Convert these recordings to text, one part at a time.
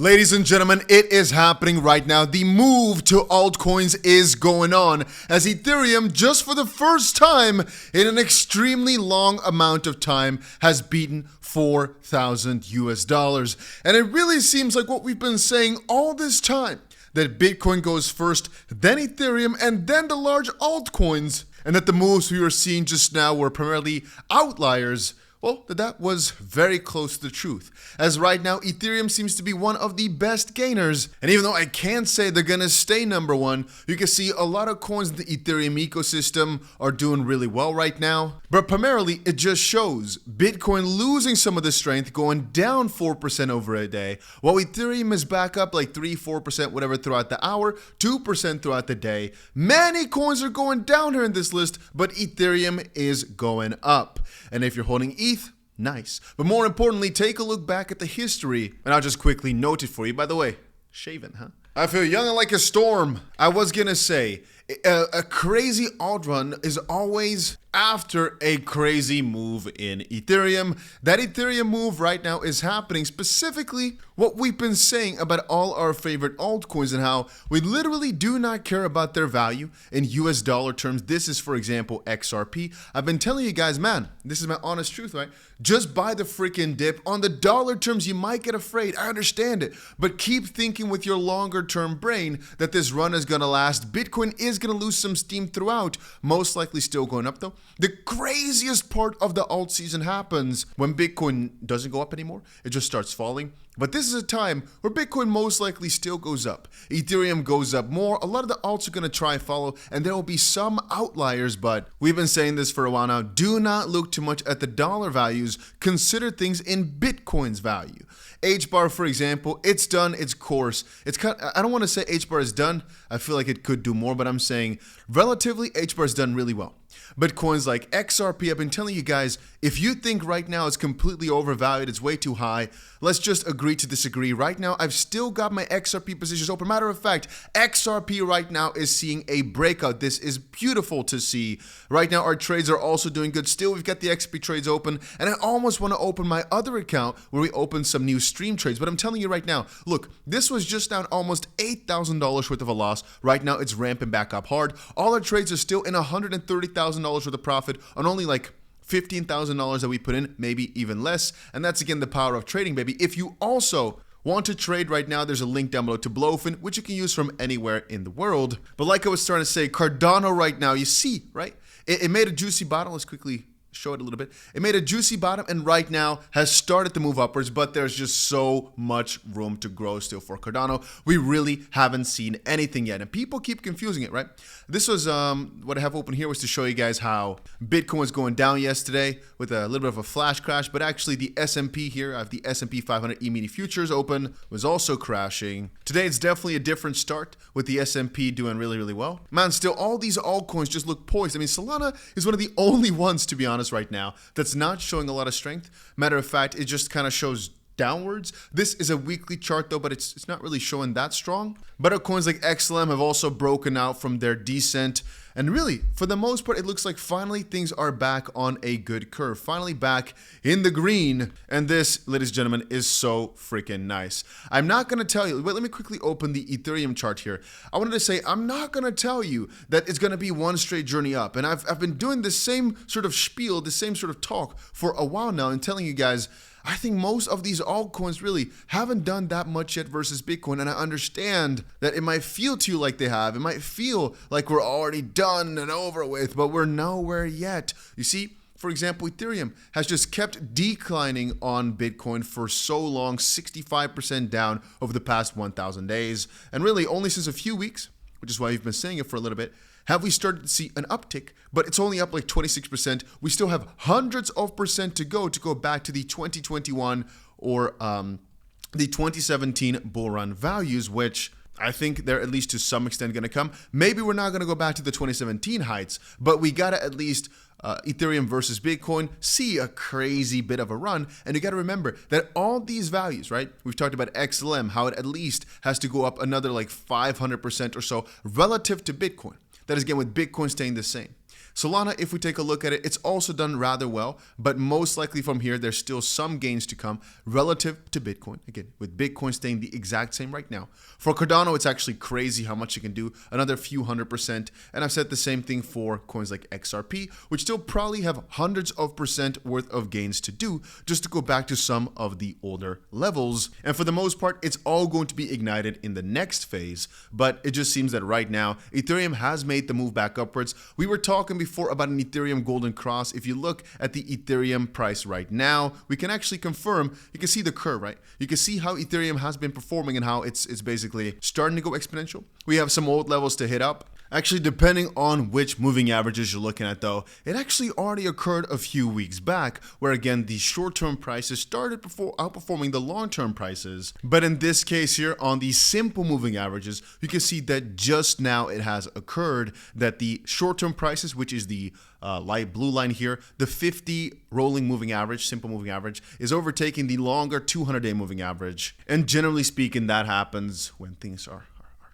Ladies and gentlemen, it is happening right now. The move to altcoins is going on as Ethereum, just for the first time in an extremely long amount of time, has beaten 4,000 US dollars. And it really seems like what we've been saying all this time, that Bitcoin goes first, then Ethereum, and then the large altcoins, and that the moves we were seeing just now were primarily outliers. Well, that was very close to the truth, as right now Ethereum seems to be one of the best gainers, and even though I can't say they're gonna stay number one, you can see a lot of coins in the Ethereum ecosystem are doing really well right now. But primarily, it just shows Bitcoin losing some of the strength, going down 4% over a day, while Ethereum is back up like 3-4% whatever throughout the hour, 2% throughout the day. Many coins are going down here in this list, but Ethereum is going up. And if you're holding ETH, nice. But more importantly, take a look back at the history, and I'll just quickly note it for you. By the way, shaven, huh? I feel young and like a storm. I was gonna say, a crazy alt run is always after a crazy move in Ethereum. That Ethereum move right now is happening, specifically what we've been saying about all our favorite altcoins and how we literally do not care about their value in US dollar terms. This is, for example, XRP. I've been telling you guys, man, this is my honest truth, right? Just buy the freaking dip. On the dollar terms, you might get afraid. I understand it. But keep thinking with your longer term brain that this run is going to last. Bitcoin is going to lose some steam throughout, most likely still going up though. The craziest part of the alt season happens when Bitcoin doesn't go up anymore. It just starts falling. But this is a time where Bitcoin most likely still goes up. Ethereum goes up more. A lot of the alts are going to try and follow, and there will be some outliers, but we've been saying this for a while now. Do not look too much at the dollar values. Consider things in Bitcoin's value. HBAR, for example, it's done its course. It's I don't want to say HBAR is done. I feel like it could do more, but I'm saying relatively HBAR is done really well. But coins like XRP, I've been telling you guys, if you think right now it's completely overvalued, it's way too high, let's just agree to disagree. Right now, I've still got my XRP positions open. Matter of fact, XRP right now is seeing a breakout. This is beautiful to see. Right now, our trades are also doing good. Still, we've got the XRP trades open, and I almost want to open my other account where we open some new stream trades. But I'm telling you right now, look, this was just down almost $8,000 worth of a loss. Right now, it's ramping back up hard. All our trades are still in $130,000 worth of profit on only like $15,000 that we put in, maybe even less. And that's again the power of trading, baby. If you also want to trade right now, there's a link down below to 𝗲𝗀, which you can use from anywhere in the world. But like I was starting to say, Cardano right now, you see, right? It made a juicy bottom. Let's quickly show it a little bit. It made a juicy bottom and right now has started to move upwards, but there's just so much room to grow still for Cardano. We really haven't seen anything yet, and people keep confusing it, right? This was what I have open here was to show you guys how Bitcoin was going down yesterday with a little bit of a flash crash, but actually the S&P here, I have the S&P 500 E-mini futures open, was also crashing. Today it's definitely a different start with the S&P doing really, really well. Man, still all these altcoins just look poised. I mean, Solana is one of the only ones, to be honest, right now that's not showing a lot of strength. Matter of fact, it just kind of shows downwards. This is a weekly chart though, but it's not really showing that strong. But our coins like XLM have also broken out from their descent, and really for the most part it looks like finally things are back on a good curve, finally back in the green. And this, ladies and gentlemen, is so freaking nice. I'm not going to tell you, wait, let me quickly open the Ethereum chart here. I wanted to say I'm not going to tell you that it's going to be one straight journey up, and I've been doing the same sort of spiel, the same sort of talk for a while now, and telling you guys I think most of these altcoins really haven't done that much yet versus Bitcoin, and I understand that it might feel to you like they have. It might feel like we're already done and over with, but we're nowhere yet. You see, for example, Ethereum has just kept declining on Bitcoin for so long, 65% down over the past 1,000 days, and really only since a few weeks, which is why you've been saying it for a little bit, have we started to see an uptick, but it's only up like 26%. We still have hundreds of percent to go back to the 2021 or the 2017 bull run values, which I think they're at least to some extent going to come. Maybe we're not going to go back to the 2017 heights, but we got to at least Ethereum versus Bitcoin see a crazy bit of a run. And you got to remember that all these values, right? We've talked about XLM, how it at least has to go up another like 500% or so relative to Bitcoin. That is again with Bitcoin staying the same. Solana, if we take a look at it, it's also done rather well, but most likely from here, there's still some gains to come relative to Bitcoin. Again, with Bitcoin staying the exact same right now. For Cardano, it's actually crazy how much it can do, another few 100%. And I've said the same thing for coins like XRP, which still probably have hundreds of % worth of gains to do, just to go back to some of the older levels. And for the most part, it's all going to be ignited in the next phase, but it just seems that right now, Ethereum has made the move back upwards. We were talking before about an Ethereum golden cross. If you look at the Ethereum price right now, we can actually confirm, you can see the curve, right? You can see how Ethereum has been performing and how it's basically starting to go exponential. We have some old levels to hit up. Actually, depending on which moving averages you're looking at though, it actually already occurred a few weeks back where again, the short-term prices started outperforming the long-term prices. But in this case here on the simple moving averages, you can see that just now it has occurred that the short-term prices, which is the light blue line here, the 50 rolling moving average, simple moving average, is overtaking the longer 200-day moving average. And generally speaking, that happens when things are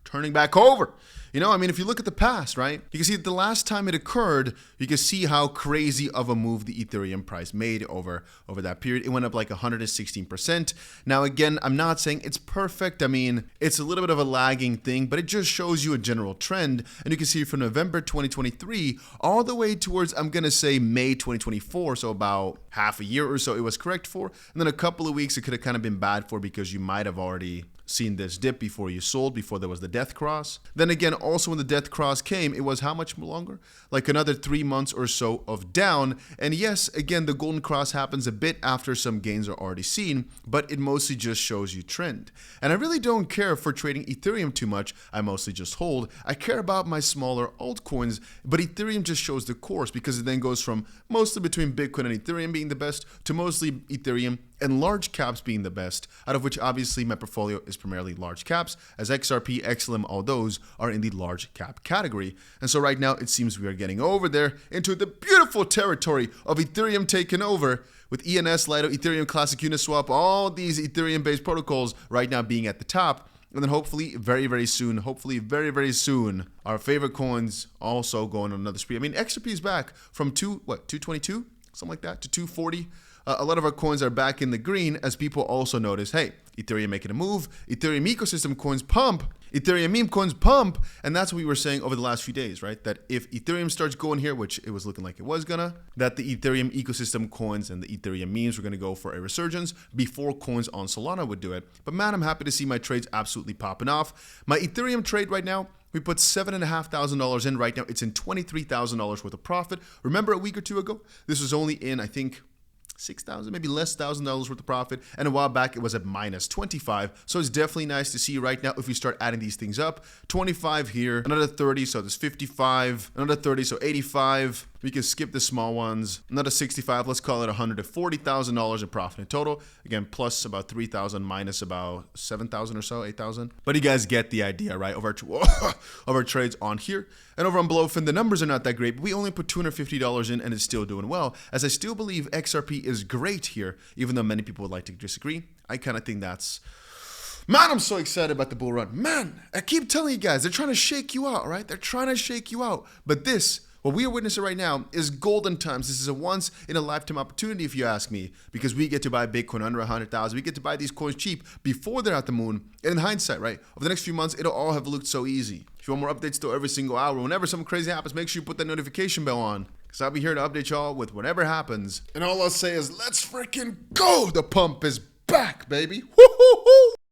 turning back over. You know, I mean, if you look at the past, right, you can see that the last time it occurred, you can see how crazy of a move the Ethereum price made over that period. It went up like 116%. Now, again, I'm not saying it's perfect. I mean, it's a little bit of a lagging thing, but it just shows you a general trend. And you can see from November 2023 all the way towards, I'm going to say May 2024. So about half a year or so it was correct for. And then a couple of weeks it could have kind of been bad for because you might have already seen this dip before you sold, before there was the death cross. Then again, also when the death cross came, it was how much longer? Like another 3 months or so of down. And yes, again, the golden cross happens a bit after some gains are already seen, but it mostly just shows you trend. And I really don't care for trading Ethereum too much. I mostly just hold. I care about my smaller altcoins, but Ethereum just shows the course because it then goes from mostly between Bitcoin and Ethereum being the best to mostly Ethereum and large caps being the best, out of which obviously my portfolio is primarily large caps, as XRP, XLM, all those are in the large cap category. And so right now it seems we are getting over there into the beautiful territory of Ethereum taken over, with ENS, Lido, Ethereum Classic, Uniswap, all these Ethereum based protocols right now being at the top. And then hopefully very soon, our favorite coins also going on another spree. I mean, XRP is back from 222, something like that, to 240. A lot of our coins are back in the green as people also notice, hey, Ethereum making a move, Ethereum ecosystem coins pump, Ethereum meme coins pump. And that's what we were saying over the last few days, right? That if Ethereum starts going here, which it was looking like it was gonna, that the Ethereum ecosystem coins and the Ethereum memes were gonna go for a resurgence before coins on Solana would do it. But man, I'm happy to see my trades absolutely popping off. My Ethereum trade right now, we put $7,500 in right now. It's in $23,000 worth of profit. Remember a week or two ago, this was only in, I think, $6,000, maybe less $1,000 worth of profit. And a while back, it was at minus 25. So it's definitely nice to see right now if we start adding these things up. 25 here, another 30, so there's 55, another 30, so 85. We can skip the small ones. Another 65, let's call it $140,000 in profit in total. Again, plus about 3,000 minus about 7,000 or so, 8,000. But you guys get the idea, right? Of our trades on here. And over on Blowfin, the numbers are not that great, but we only put $250 in and it's still doing well, as I still believe XRP is great here, even though many people would like to disagree. I kind of think that's... Man, I'm so excited about the bull run. Man, I keep telling you guys, they're trying to shake you out, right? They're trying to shake you out. But this, what we are witnessing right now, is golden times. This is a once in a lifetime opportunity, if you ask me, because we get to buy Bitcoin under 100,000. We get to buy these coins cheap before they're at the moon. And in hindsight, right, over the next few months, it'll all have looked so easy. If you want more updates though every single hour, whenever something crazy happens, make sure you put that notification bell on, because I'll be here to update y'all with whatever happens. And all I'll say is, let's freaking go! The pump is back, baby. Woo-hoo-hoo!